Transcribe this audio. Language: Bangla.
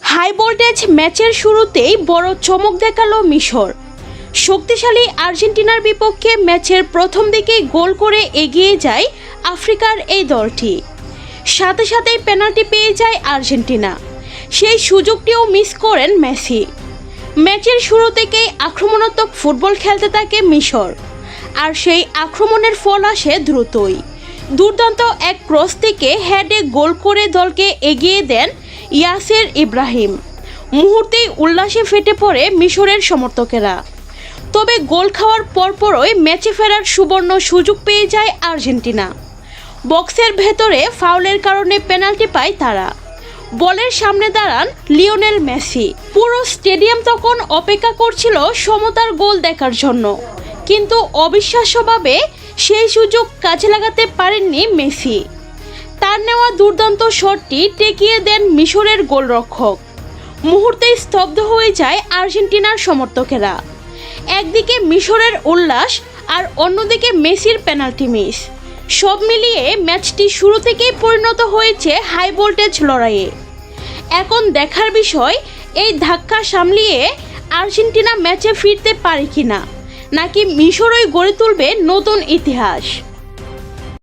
হাই ভোল্টেজ ম্যাচের শুরুতেই বড় চমক দেখালো মিশর। শক্তিশালী আর্জেন্টিনার বিপক্ষে ম্যাচের প্রথম দিকেই গোল করে এগিয়ে যায় আফ্রিকার এই দলটি। সাথে সাথেই পেনাল্টি পেয়ে যায় আর্জেন্টিনা। সেই সুযোগটিও মিস করেন মেসি। ম্যাচের শুরু থেকেই আক্রমণাত্মক ফুটবল খেলতে থাকে মিশর, আর সেই আক্রমণের ফল আসে দ্রুতই। দুর্দান্ত এক ক্রস থেকে হেডে গোল করে দলকে এগিয়ে দেন ইয়াসির ইব্রাহিম। মুহূর্তেই উল্লাসে ফেটে পড়ে মিশরের সমর্থকেরা। তবে গোল খাওয়ার পরপরই ম্যাচে ফেরার সুবর্ণ সুযোগ পেয়ে যায় আর্জেন্টিনা। বক্সের ভেতরে ফাউলের কারণে পেনাল্টি পায় তারা। বলের সামনে দাঁড়ান লিওনেল মেসি। পুরো স্টেডিয়াম তখন অপেক্ষা করছিল সমতার গোল দেখার জন্য, কিন্তু অবিশ্বাস্যভাবে সেই সুযোগ কাজে লাগাতে পারেননি মেসি। তার নেওয়া দুর্দান্ত শটটি টেকিয়ে দেন মিশরের গোলরক্ষক। মুহূর্তেই স্তব্ধ হয়ে যায় আর্জেন্টিনার সমর্থকেরা। একদিকে মিশরের উল্লাস আর অন্যদিকে মেসির পেনাল্টি মিস। সব মিলিয়ে ম্যাচটি শুরু থেকেই পরিণত হয়েছে হাই ভোল্টেজ লড়াইয়ে। এখন দেখার বিষয়, এই ধাক্কা সামলিয়ে আর্জেন্টিনা ম্যাচে ফিরতে পারে কিনা, নাকি মিশরই গড়ে তুলবে নতুন ইতিহাস।